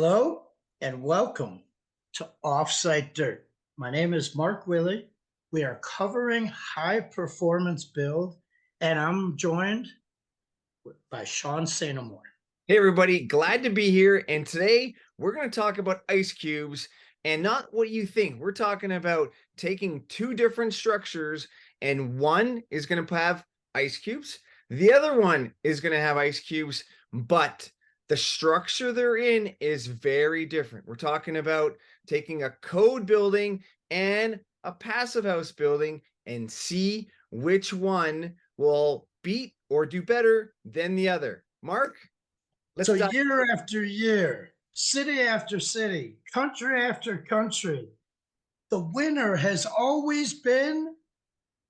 Hello and welcome to Offsite Dirt. My name is Mark Wille. We are covering high performance build, and I'm joined by Shaun Amour. Hey everybody, glad to be here. And today we're going to talk about ice cubes and not what you think. We're talking about taking two different structures, and one is going to have ice cubes. The other one is going to have ice cubes, but the structure they're in is very different. We're talking about taking a code building and a passive house building and see which one will beat or do better than the other. Mark? Let's So, dive. year after year, city after city, country after country, the winner has always been.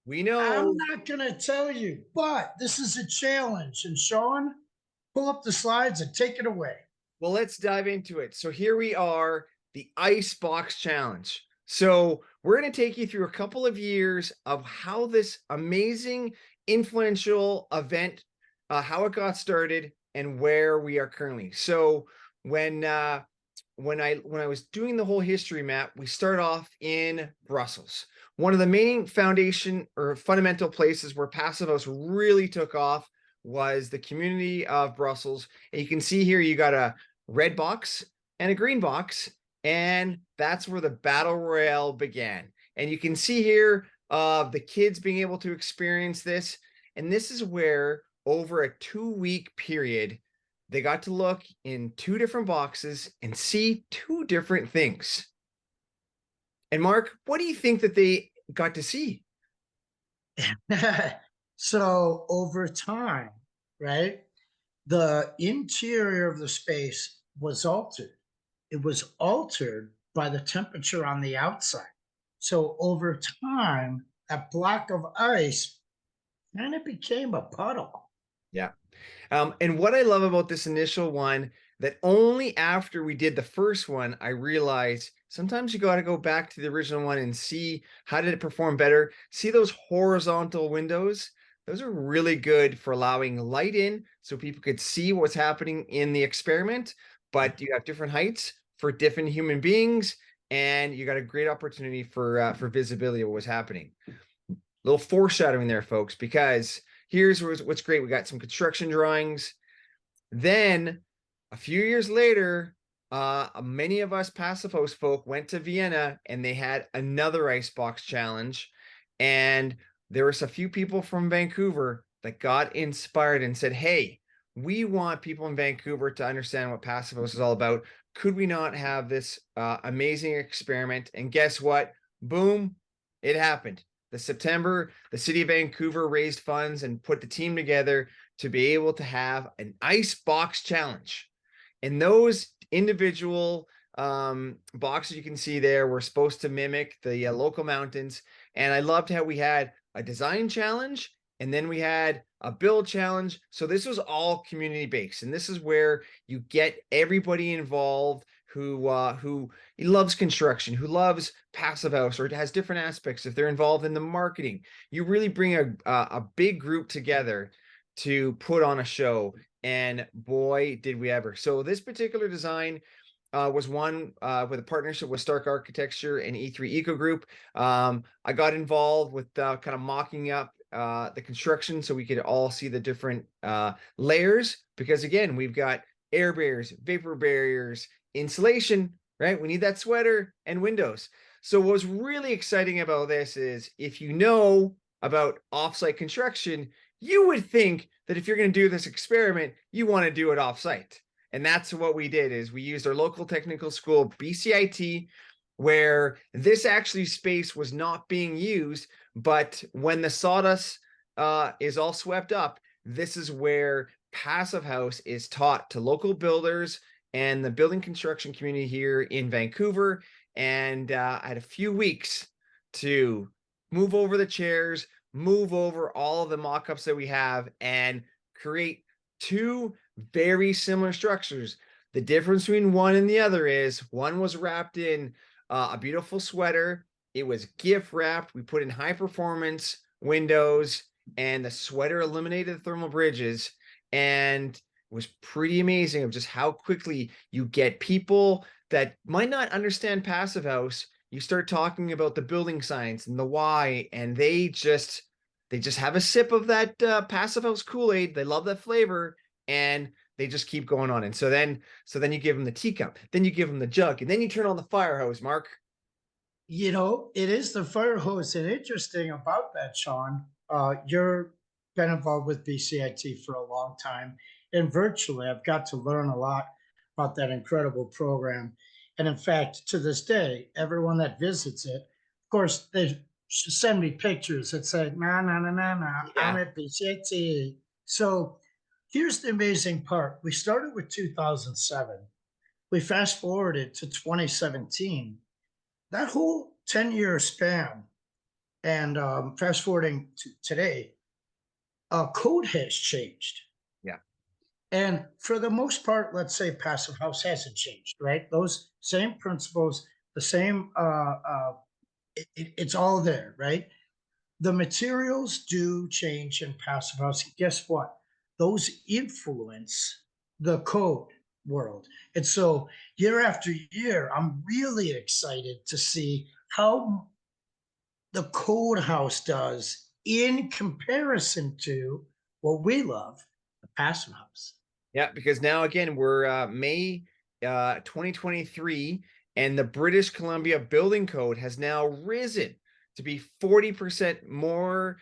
We I'm know. not going to tell you, but this is a challenge. And Shaun, pull up the slides and take it away. Well, let's dive into it. So here we are, the IceBox challenge. So we're going to take you through a couple of years of how this amazing, influential event, how it got started, and where we are currently. So when when I was doing the whole history map, we start off in Brussels. One of the main foundation or fundamental places where Passive House really took off was the community of Brussels. And you can see here you got a red box and a green box, and that's where the battle royale began. And you can see here the kids being able to experience this. And this is where over a 2-week period, they got to look in two different boxes and see two different things. And Mark, what do you think that they got to see? So, over time, right, the interior of the space was altered. It was altered by the temperature on the outside. So over time, that block of ice kind of became a puddle. Yeah. And what I love about this initial one, that only after we did the first one, I realized sometimes you got to go back to the original one and see how did it perform better. See those horizontal windows? Those are really good for allowing light in so people could see what's happening in the experiment, but you have different heights for different human beings, and you got a great opportunity for visibility of what was happening. Little foreshadowing there, folks, because here's what's great. We got some construction drawings. Then a few years later, many of us passive host folk went to Vienna and they had another icebox challenge. And there was a few people from Vancouver that got inspired and said, hey, we want people in Vancouver to understand what passive host is all about. Could we not have this amazing experiment? And guess what? Boom, it happened. The city of Vancouver raised funds and put the team together to be able to have an ice box challenge. And those individual boxes you can see there were supposed to mimic the local mountains. And I loved how we had a design challenge and then we had a build challenge. So this was all community based. And this is where you get everybody involved who loves construction, who loves passive house, or it has different aspects. If they're involved in the marketing, you really bring a big group together to put on a show. And boy, did we ever. So this particular design was one with a partnership with Stark Architecture and E3 Eco Group. I got involved with kind of mocking up the construction so we could all see the different layers, because again, we've got air barriers, vapor barriers, insulation, right? We need that sweater and windows. So what's really exciting about this is if you know about offsite construction, you would think that if you're going to do this experiment, you want to do it offsite. And that's what we did is we used our local technical school, BCIT, where this actually space was not being used. But when the sawdust is all swept up, this is where Passive House is taught to local builders and the building construction community here in Vancouver. And I had a few weeks to move over the chairs, move over all of the mock-ups that we have, and create two very similar structures. The difference between one and the other is one was wrapped in a beautiful sweater. It was gift wrapped. We put in high performance windows, and the sweater eliminated the thermal bridges. And was pretty amazing of just how quickly you get people that might not understand passive house. You start talking about the building science and the why, and they just have a sip of that passive house Kool-Aid. They love that flavor, and they just keep going on. And so then you give them the teacup, then you give them the jug, and then you turn on the fire hose, Mark. It is the fire hose. And interesting about that, Shaun, you're been involved with BCIT for a long time. And virtually, I've got to learn a lot about that incredible program. And in fact, to this day, everyone that visits it, of course, they send me pictures that say, nah, nah, nah, nah, nah, I'm Yeah. at BCIT. So here's the amazing part. We started with 2007. We fast forwarded to 2017. That whole 10-year span, and fast forwarding to today, code has changed. Yeah. And for the most part, let's say Passive House hasn't changed, right? Those same principles, the same, it's all there, right? The materials do change in Passive House. Guess what? Those influence the code world. And so year after year, I'm really excited to see how the code house does in comparison to what we love, the passive house. Yeah, because now again we're May 2023, and the British Columbia Building Code has now risen to be 40% more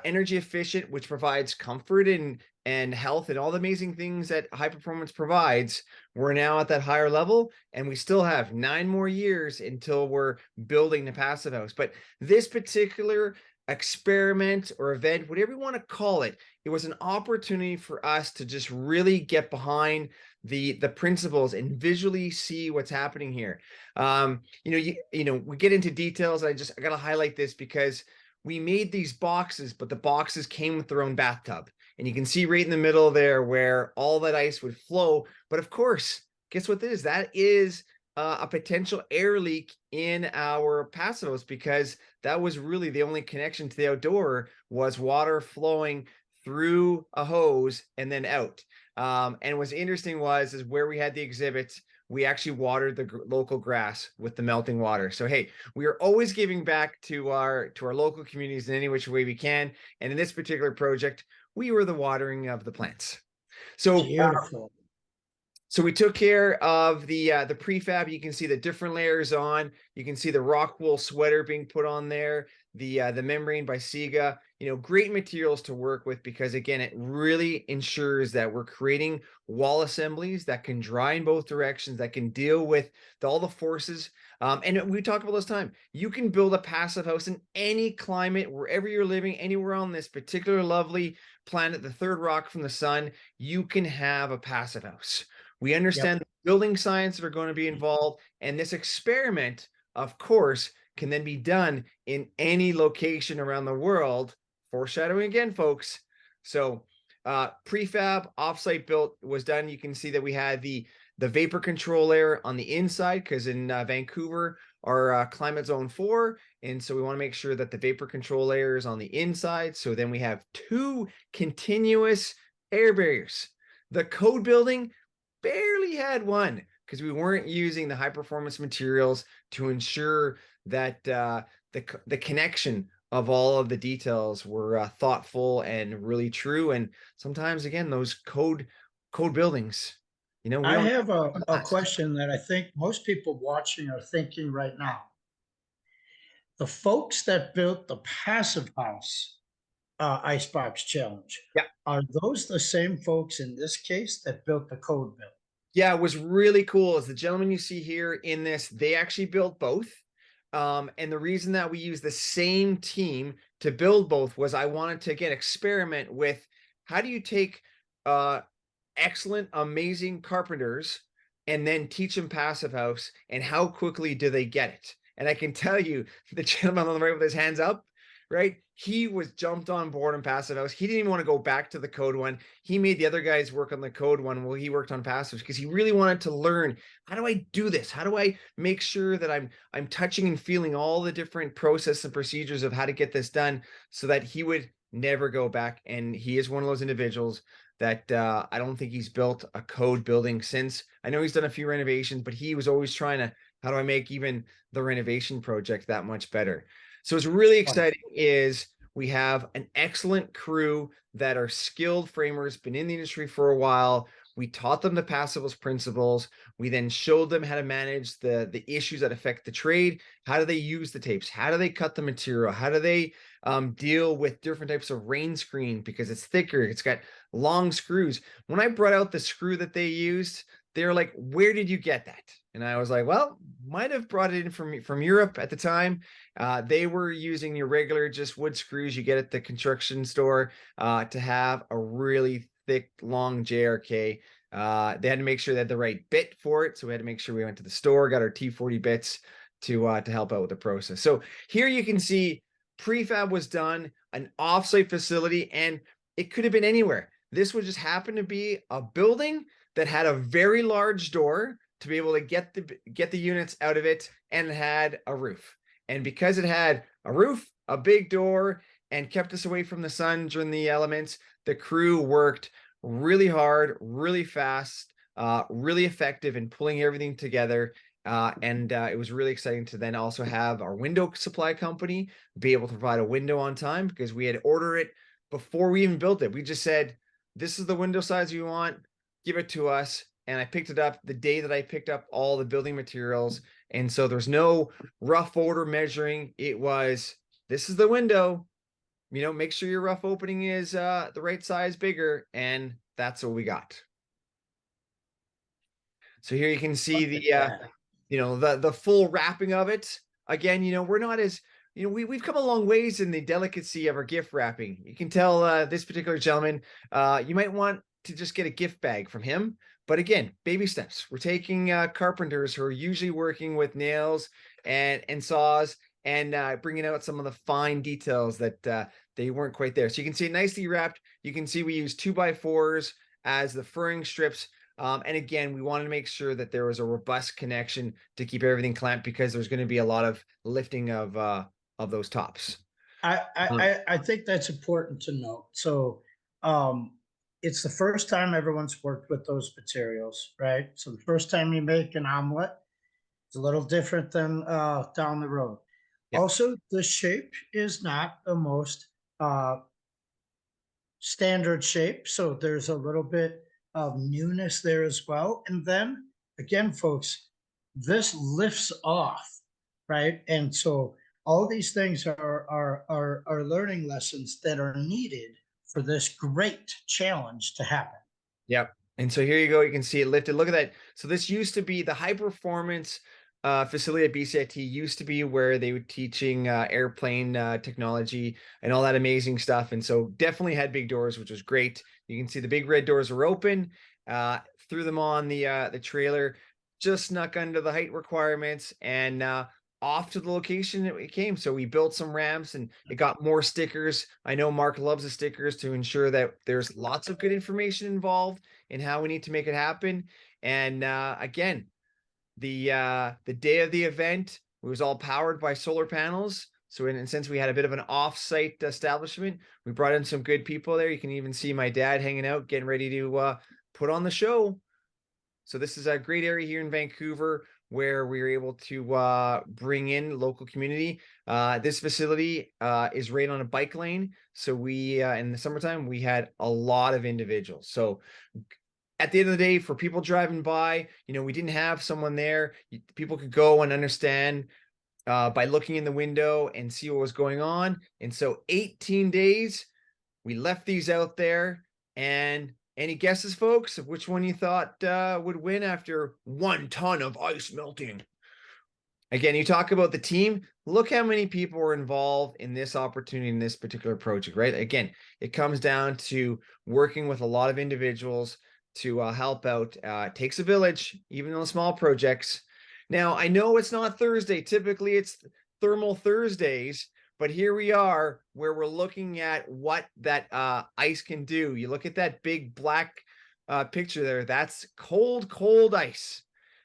energy efficient, which provides comfort and health and all the amazing things that high performance provides. We're now at that higher level, and we still have 9 more years until we're building the passive house. But this particular experiment or event, whatever you want to call it, it was an opportunity for us to just really get behind the principles and visually see what's happening here. We get into details. I got to highlight this because we made these boxes, but the boxes came with their own bathtub, and you can see right in the middle there where all that ice would flow. But of course, guess what this is? That is a potential air leak in our passive house, because that was really the only connection to the outdoor was water flowing through a hose and then out. And what's interesting is where we had the exhibits, we actually watered the local grass with the melting water. So hey, we are always giving back to our local communities in any which way we can. And in this particular project, we were the watering of the plants. So Beautiful. so we took care of the prefab. You can see the different layers on. You can see the rock wool sweater being put on there. The membrane by Sega. Great materials to work with, because again, it really ensures that we're creating wall assemblies that can dry in both directions, that can deal with all the forces. And we talk about this time. You can build a passive house in any climate, wherever you're living, anywhere on this particular lovely planet, the third rock from the sun. You can have a passive house. We Yep. understand the building science that are going to be involved, and this experiment, of course, can then be done in any location around the world. Foreshadowing again, folks. So prefab offsite built was done. You can see that we had the vapor control layer on the inside, because in Vancouver, our climate zone 4, and so we want to make sure that the vapor control layer is on the inside. So then we have 2 continuous air barriers. The code building barely had one, because we weren't using the high performance materials to ensure that the connection of all of the details were thoughtful and really true. And sometimes, again, those code buildings, we I don't have a last. question that I think most people watching are thinking right now. The folks that built the passive house Icebox challenge, Yeah. are those the same folks in this case that built the code build? Yeah, it was really cool. As the gentleman you see here in this, they actually built both. And the reason that we use the same team to build both was I wanted to, again, experiment with how do you take excellent, amazing carpenters and then teach them passive house, and how quickly do they get it? And I can tell you, the gentleman on the right with his hands up, right? He was jumped on board on passive house. He didn't even want to go back to the code one. He made the other guys work on the code one while he worked on passives, because he really wanted to learn, how do I do this? How do I make sure that I'm touching and feeling all the different process and procedures of how to get this done, so that he would never go back. And he is one of those individuals that I don't think he's built a code building since. I know he's done a few renovations, but he was always trying to, how do I make even the renovation project that much better? So it's really exciting is we have an excellent crew that are skilled framers, been in the industry for a while. We taught them the passivist principles. We then showed them how to manage the issues that affect the trade. How do they use the tapes? How do they cut the material? How do they deal with different types of rain screen because it's thicker, it's got long screws. When I brought out the screw that they used, they're like, where did you get that? And I was like, well, might have brought it in from Europe at the time. They were using your regular just wood screws you get at the construction store to have a really thick, long JRK. They had to make sure they had the right bit for it. So we had to make sure we went to the store, got our T40 bits to help out with the process. So here you can see prefab was done, an offsite facility, and it could have been anywhere. This would just happen to be a building that had a very large door to be able to get the units out of it, and it had a roof. And because it had a roof, a big door, and kept us away from the sun during the elements, the crew worked really hard, really fast, really effective in pulling everything together. And it was really exciting to then also have our window supply company be able to provide a window on time, because we had ordered it before we even built it. We just said, this is the window size you want, give it to us. And I picked it up the day that I picked up all the building materials. And so there's no rough order measuring. It was, this is the window, make sure your rough opening is the right size bigger. And that's what we got. So here you can see the full wrapping of it. Again, we're not as, we've come a long ways in the delicacy of our gift wrapping. You can tell this particular gentleman, you might want to just get a gift bag from him. But again, baby steps. We're taking carpenters who are usually working with nails and saws and bringing out some of the fine details that they weren't quite there. So you can see it nicely wrapped. You can see we use 2x4s as the furring strips. And again, we wanted to make sure that there was a robust connection to keep everything clamped, because there's going to be a lot of lifting of those tops. I think that's important to note. So it's the first time everyone's worked with those materials, right? So the first time you make an omelet, it's a little different than down the road. Yeah. Also, the shape is not the most standard shape. So there's a little bit of newness there as well. And then again, folks, this lifts off, right? And so all these things are learning lessons that are needed for this great challenge to happen. Yep. And so here you go. You can see it lifted. Look at that. So this used to be the high performance facility at BCIT, used to be where they were teaching airplane technology and all that amazing stuff. And so definitely had big doors, which was great. You can see the big red doors were open, threw them on the trailer, just snuck under the height requirements, and off to the location that we came. So we built some ramps and it got more stickers. I know Mark loves the stickers to ensure that there's lots of good information involved in how we need to make it happen. And again, the day of the event, it was all powered by solar panels. So since we had a bit of an off-site establishment, we brought in some good people there. You can even see my dad hanging out, getting ready to put on the show. So this is a great area here in Vancouver where we were able to bring in local community. This facility is right on a bike lane. So we, in the summertime, we had a lot of individuals. So at the end of the day, for people driving by, we didn't have someone there. People could go and understand by looking in the window and see what was going on. And so 18 days, we left these out there. And any guesses, folks, of which one you thought would win after 1 ton of ice melting? Again, you talk about the team. Look how many people were involved in this opportunity, in this particular project, right? Again, it comes down to working with a lot of individuals to help out. Takes a village, even on small projects. Now, I know it's not Thursday. Typically, it's Thermal Thursdays. But here we are where we're looking at what that ice can do. You look at that big black picture there. That's cold, cold ice.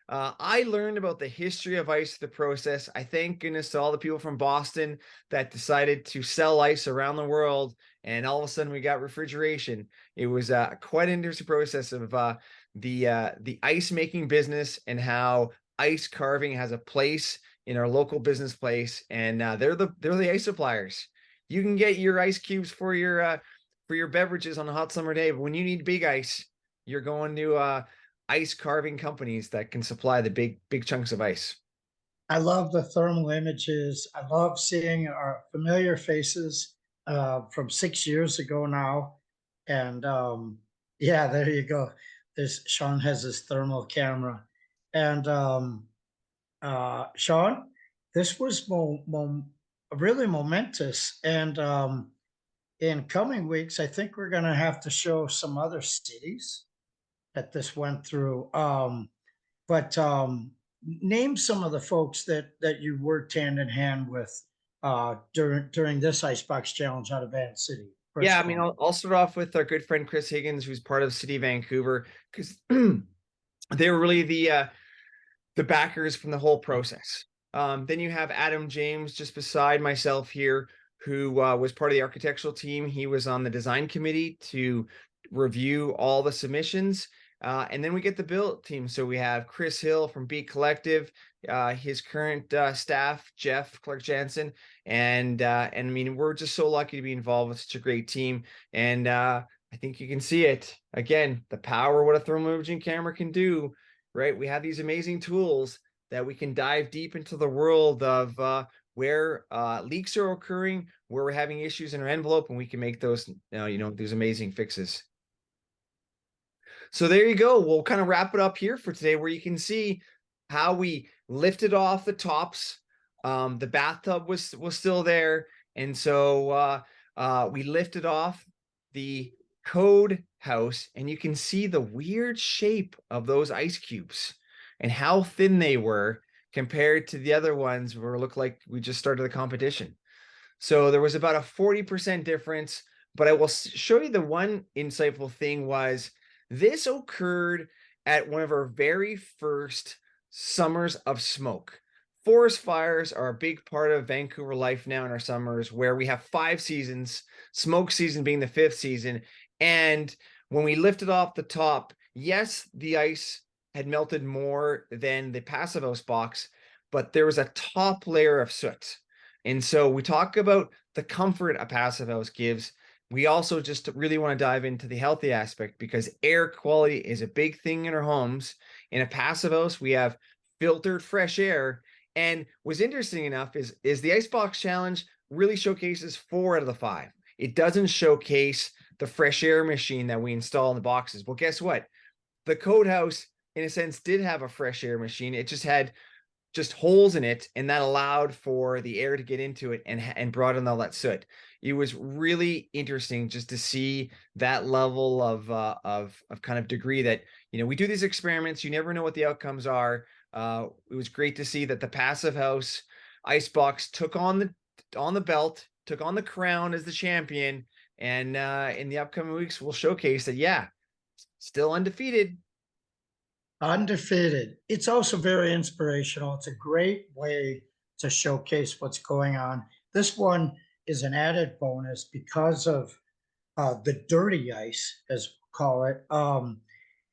I learned about the history of ice, the process. I thank goodness to all the people from Boston that decided to sell ice around the world, and all of a sudden we got refrigeration. It was quite an interesting process of the ice making business and how ice carving has a place in our local business place, and they're the ice suppliers. You can get your ice cubes for your beverages on a hot summer day, but when you need big ice, you're going to ice carving companies that can supply the big chunks of ice. I love the thermal images. I love seeing our familiar faces from 6 years ago now. And yeah, there you go. There's Shaun has his thermal camera. And Shaun, this was really momentous. And in coming weeks, I think we're going to have to show some other cities that this went through. But name some of the folks that you worked hand in hand with during this Icebox Challenge out of Van City. Yeah, I First mean, one. I'll start off with our good friend Chris Higgins, who's part of the city of Vancouver, because they were really the backers from the whole process. Then you have Adam James just beside myself here, who was part of the architectural team. He was on the design committee to review all the submissions. And then we get the build team. So we have Chris Hill from Beat Collective, his current staff, Jeff Clark Jansen. And I mean, we're just so lucky to be involved with such a great team. And I think you can see it. Again, the power of what a thermal imaging camera can do, right? We have these amazing tools that we can dive deep into the world of where leaks are occurring, where we're having issues in our envelope, and we can make those, these amazing fixes. So there you go. We'll kind of wrap it up here for today, where you can see how we lifted off the tops. The bathtub was still there, and so we lifted off the code house, and you can see the weird shape of those ice cubes and how thin they were compared to the other ones where it looked like we just started the competition. So there was about a 40% difference, but I will show you the one insightful thing was this occurred at one of our very first summers of smoke. Forest fires are a big part of Vancouver life now in our summers, where we have 5 seasons, smoke season being the 5th season. And when we lifted off the top, yes, the ice had melted more than the passive house box, but there was a top layer of soot. And so we talk about the comfort a passive house gives. We also just really want to dive into the healthy aspect, because air quality is a big thing in our homes. In a passive house, we have filtered fresh air. And what's interesting enough is the Icebox Challenge really showcases 4 out of the 5. It doesn't showcase the fresh air machine that we install in the boxes. Well, guess what? The code house, in a sense, did have a fresh air machine. It just had holes in it, and that allowed for the air to get into it and brought in all that soot. It was really interesting just to see that level of kind of degree that, we do these experiments. You never know what the outcomes are. It was great to see that the passive house Icebox took on the belt, took on the crown as the champion, and in the upcoming weeks we'll showcase that, yeah, still undefeated. Undefeated. It's also very inspirational. It's a great way to showcase what's going on. This one is an added bonus because of the dirty ice, as we call it.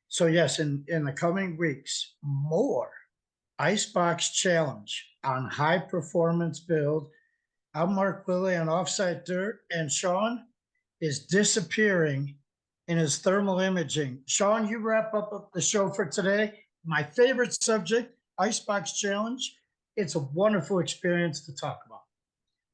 So yes, in the coming weeks, more Icebox Challenge on high performance build. I'm Mark Wille on Offsite Dirt, and Shaun is disappearing in his thermal imaging. Shaun, you wrap up the show for today. My favorite subject, Icebox Challenge. It's a wonderful experience to talk about.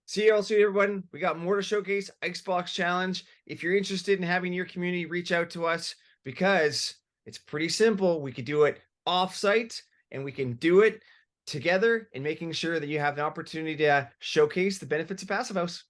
See you all soon, everyone. We got more to showcase. Icebox Challenge. If you're interested in having your community, reach out to us, because it's pretty simple. We could do it off-site, and we can do it together, and making sure that you have the opportunity to showcase the benefits of Passive House.